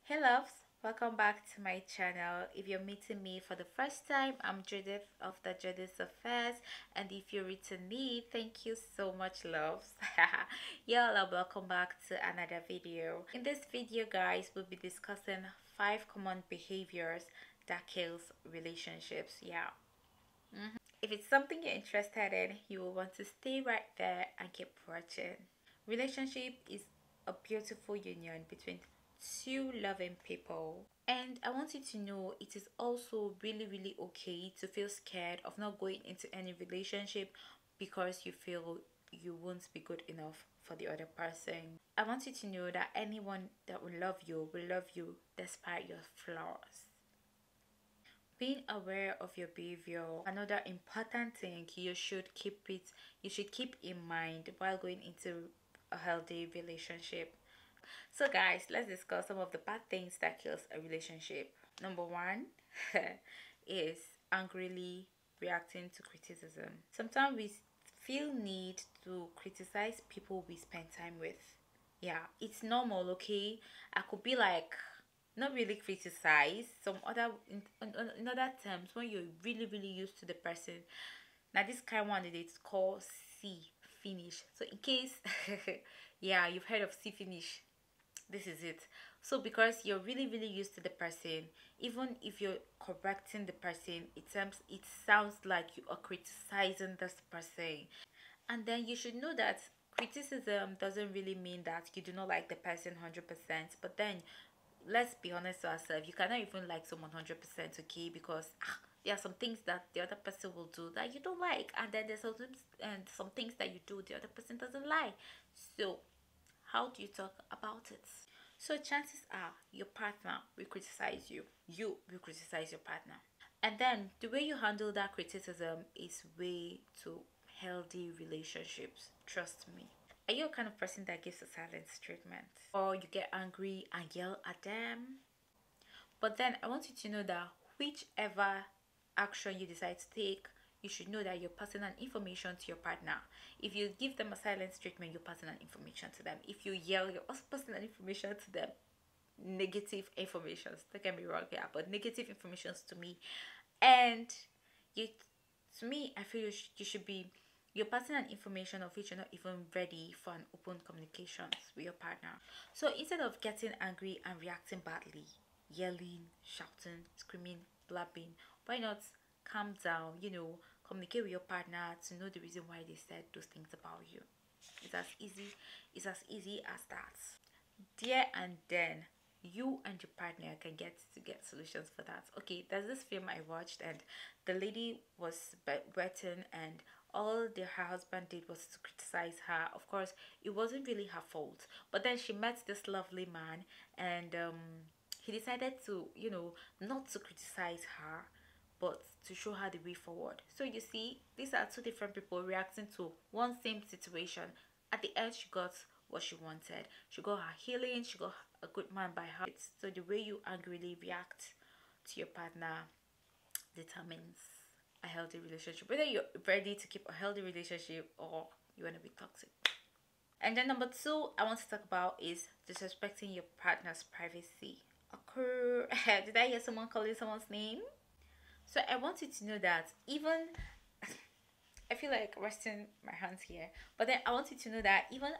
Hey loves, welcome back to my channel. If you're meeting me for the first time, I'm Judith of the Judith Affairs, and if you're returning, thank you so much, loves. Y'all, welcome back to another video. In this video, guys, we'll be discussing 5 common behaviors that kills relationships. Yeah. If it's something you're interested in, you will want to stay right there and keep watching. Relationship is a beautiful union between two loving people. And I want you to know it is also really okay to feel scared of not going into any relationship because you feel you won't be good enough for the other person. I want you to know that anyone that will love you despite your flaws. Being aware of your behavior, another important thing you should keep in mind while going into a healthy relationship. So guys, let's discuss some of the bad things that kills a relationship. Number one is angrily reacting to criticism. Sometimes we feel need to criticize people we spend time with. Yeah, it's normal, okay? I could be like not really criticize some other in other terms when you're really used to the person. Now this kind one it's called see finish. So in case yeah, you've heard of see finish, this is it. So because you're really used to the person, even if you're correcting the person, it sounds like you are criticizing this person. And then you should know that criticism doesn't really mean that you do not like the person 100%, but then let's be honest to ourselves, you cannot even like someone 100%, okay? Because there are some things that the other person will do that you don't like, and then there's some things that you do the other person doesn't like. So how do you talk about it? So chances are your partner will criticize you. You will criticize your partner. And then the way you handle that criticism is way to healthy relationships. Trust me. Are you a kind of person that gives a silent treatment? Or you get angry and yell at them? But then I want you to know that whichever action you decide to take, you should know that you're passing on information to your partner. If you give them a silent treatment, you're passing on information to them. If you yell, you're also passing on information to them. Negative informations. Don't get me wrong, yeah, but negative informations to me. And you, to me, I feel you should be you're passing on information of which you're not even ready for an open communications with your partner. So instead of getting angry and reacting badly, yelling, shouting, screaming, blabbing, why not calm down, communicate with your partner to know the reason why they said those things about you. It's as easy, as that. There and then you and your partner can get solutions for that. Okay, there's this film I watched, and the lady was wetting, and all her husband did was to criticize her. Of course, it wasn't really her fault, but then she met this lovely man, and he decided to not to criticize her but to show her the way forward. So you see, these are two different people reacting to one same situation. At the end, she got what she wanted. She got her healing, she got a good man by her. So the way you angrily react to your partner determines a healthy relationship. Whether you're ready to keep a healthy relationship or you want to be toxic. And then number two I want to talk about is disrespecting your partner's privacy. Occur. Did I hear someone calling someone's name? So I want you to know that even I feel like resting my hands here, but then I want you to know that even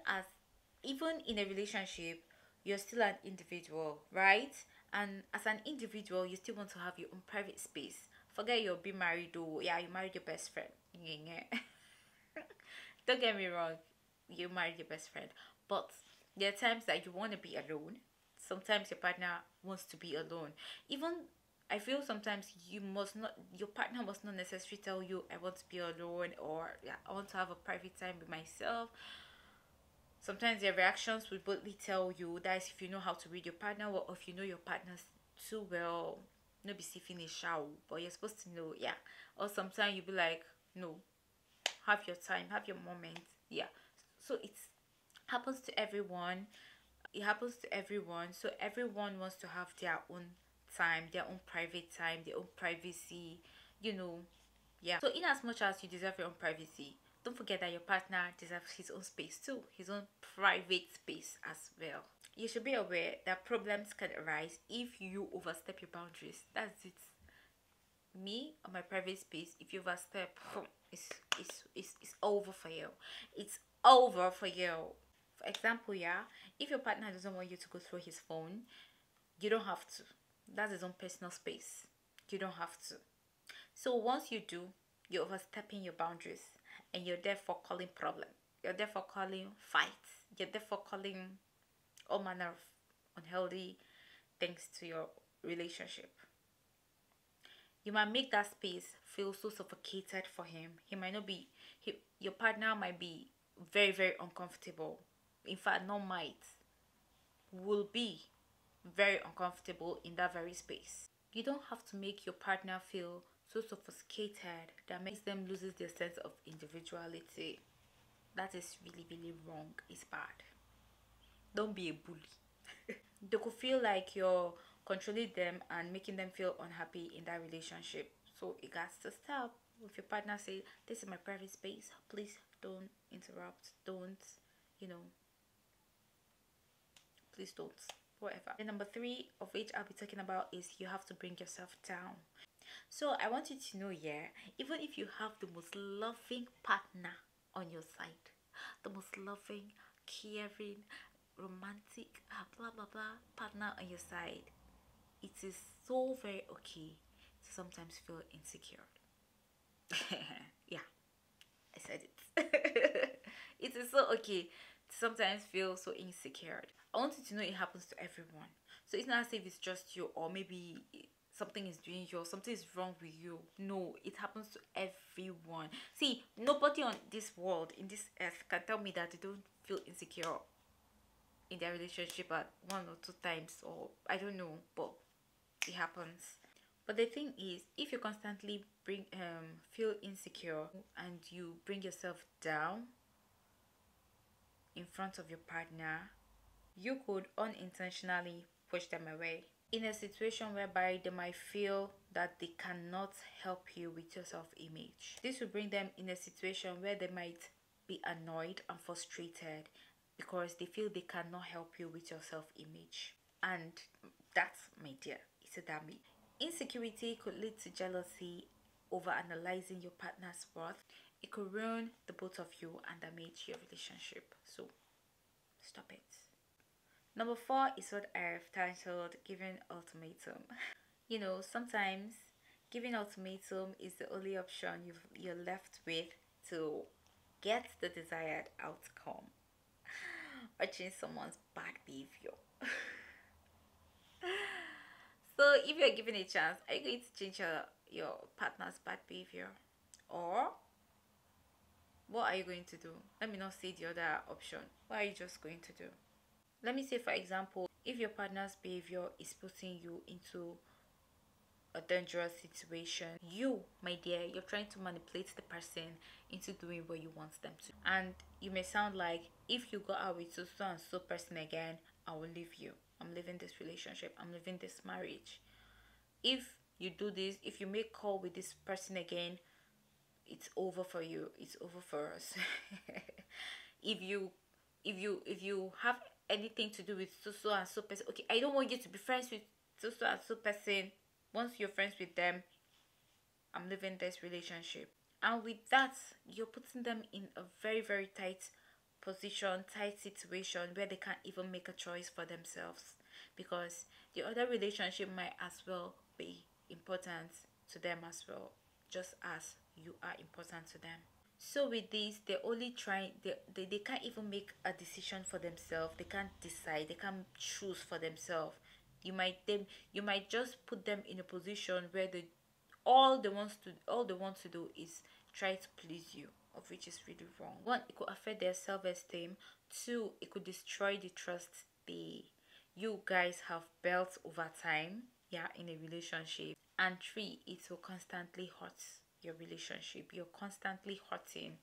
in a relationship, you're still an individual, right? And as an individual, you still want to have your own private space. Forget you're being married, though. Yeah, you married your best friend. Don't get me wrong, you married your best friend, but there are times that you want to be alone. Sometimes your partner wants to be alone. Even I feel sometimes your partner must not necessarily tell you I want to be alone, or yeah, I want to have a private time with myself. Sometimes their reactions will boldly tell you that is if you know how to read your partner, or if you know your partner too well. No be see finish out, but you're supposed to know, yeah. Or sometimes you'll be like, no, have your time, have your moment, yeah. So it happens to everyone. It happens to everyone. So everyone wants to have their own time, their own private time, their own privacy, you know. Yeah. So in as much as you deserve your own privacy, don't forget that your partner deserves his own space too, his own private space as well. you should be aware that problems can arise if you overstep your boundaries. That's it. Me on my private space, if you overstep, it's over for you. It's over for you. For example, yeah, if your partner doesn't want you to go through his phone, you don't have to. That's his own personal space. You don't have to. So once you do, you're overstepping your boundaries, and you're therefore calling problem. You're therefore calling fights. You're therefore calling all manner of unhealthy things to your relationship. You might make that space feel so suffocated for him. He might not be, your partner might be very, very uncomfortable. In fact, not might, will be very uncomfortable in that very space. You don't have to make your partner feel so sophisticated that makes them loses their sense of individuality. That is really, really wrong. It's bad. Don't be a bully. They could feel like you're controlling them and making them feel unhappy in that relationship. So it has to stop. If your partner says, "This is my private space, please don't interrupt, don't, you know, please don't," whatever. And number three, of which I'll be talking about, is you have to bring yourself down. So I want you to know, yeah, even if you have the most loving partner on your side, the most loving, caring, romantic, blah blah blah partner on your side, it is so very okay to sometimes feel insecure. Yeah, I said it. It is so okay to sometimes feel so insecure. I want you to know it happens to everyone. So it's not as if it's just you, or maybe something is doing you, or something is wrong with you. No, it happens to everyone. See, nobody on this world, in this earth, can tell me that they don't feel insecure in their relationship at one or two times, or I don't know, but it happens. But the thing is, if you constantly feel insecure and you bring yourself down in front of your partner, you could unintentionally push them away in a situation whereby they might feel that they cannot help you with your self-image. This will bring them in a situation where they might be annoyed and frustrated because they feel they cannot help you with your self-image. And that's, my dear, it's a damage. Insecurity could lead to jealousy over analyzing your partner's worth. It could ruin the both of you and damage your relationship. So stop it. Number four is what I've titled giving ultimatum. You know, sometimes giving ultimatum is the only option you're left with to get the desired outcome or change someone's bad behavior. So if you're given a chance, are you going to change your partner's bad behavior? Or what are you going to do? Let me not say the other option. What are you just going to do? Let me say, for example, if your partner's behavior is putting you into a dangerous situation, you, my dear, you're trying to manipulate the person into doing what you want them to. And you may sound like, if you go out with so and so person again, I will leave you. I'm leaving this relationship. I'm leaving this marriage. If you do this, if you make call with this person again, it's over for you. It's over for us. if you have anything to do with so and so person, okay, I don't want you to be friends with so and so person. Once you're friends with them, I'm leaving this relationship. And with that, you're putting them in a very, very tight position, tight situation where they can't even make a choice for themselves, because the other relationship might as well be important to them as well, just as you are important to them. So with this, they're only trying, they can't even make a decision for themselves. They can't decide, they can't choose for themselves. You might just put them in a position where all they want to do is try to please you, of which is really wrong. One, it could affect their self-esteem. Two, it could destroy the trust you guys have built over time, yeah, in a relationship. And three, it will constantly hurt your relationship. You're constantly hurting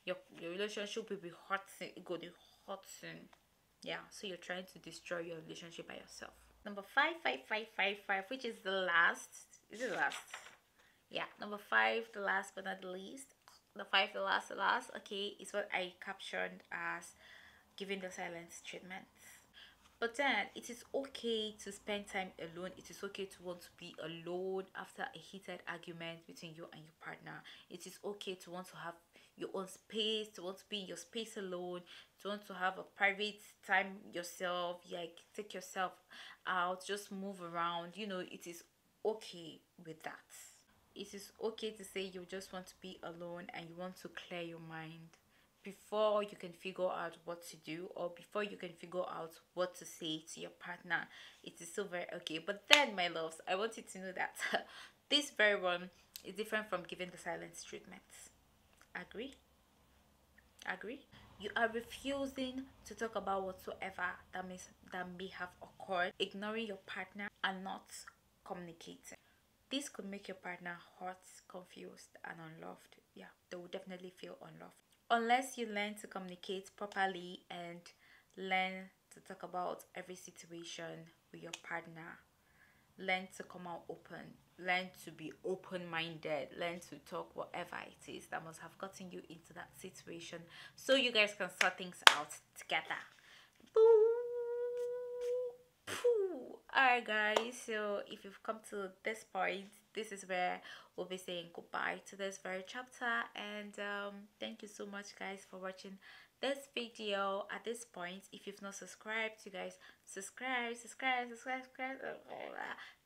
your relationship will be hurting. It will be hurting, yeah. So you're trying to destroy your relationship by yourself. Number five, which is the last. Is it the last? Yeah, number five, the last but not the least. The last, okay, is what I captioned as giving the silence treatment. But then it is okay to spend time alone. It is okay to want to be alone after a heated argument between you and your partner. It is okay to want to have your own space, to want to be in your space alone, to want to have a private time yourself, like take yourself out, just move around. It is okay with that. It is okay to say you just want to be alone and you want to clear your mind before you can figure out what to do, or before you can figure out what to say to your partner. It is so very okay. But then, my loves, I want you to know that this very one is different from giving the silence treatment. Agree? Agree? You are refusing to talk about whatsoever that may have occurred, ignoring your partner and not communicating. This could make your partner hurt, confused, and unloved. Yeah, they will definitely feel unloved. Unless you learn to communicate properly and learn to talk about every situation with your partner, learn to come out open, learn to be open minded, learn to talk whatever it is that must have gotten you into that situation so you guys can sort things out together. Alright, guys, so if you've come to this point, this is where we'll be saying goodbye to this very chapter. And thank you so much, guys, for watching this video. At this point, if you've not subscribed, you guys subscribe.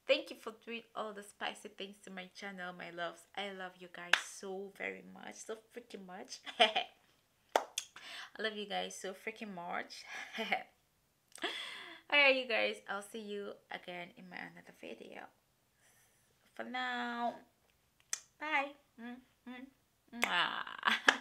Thank you for doing all the spicy things to my channel, my loves. I love you guys so very much, so freaking much. I love you guys so freaking much. Alright, you guys, I'll see you again in my another video. For now, bye. Mwah.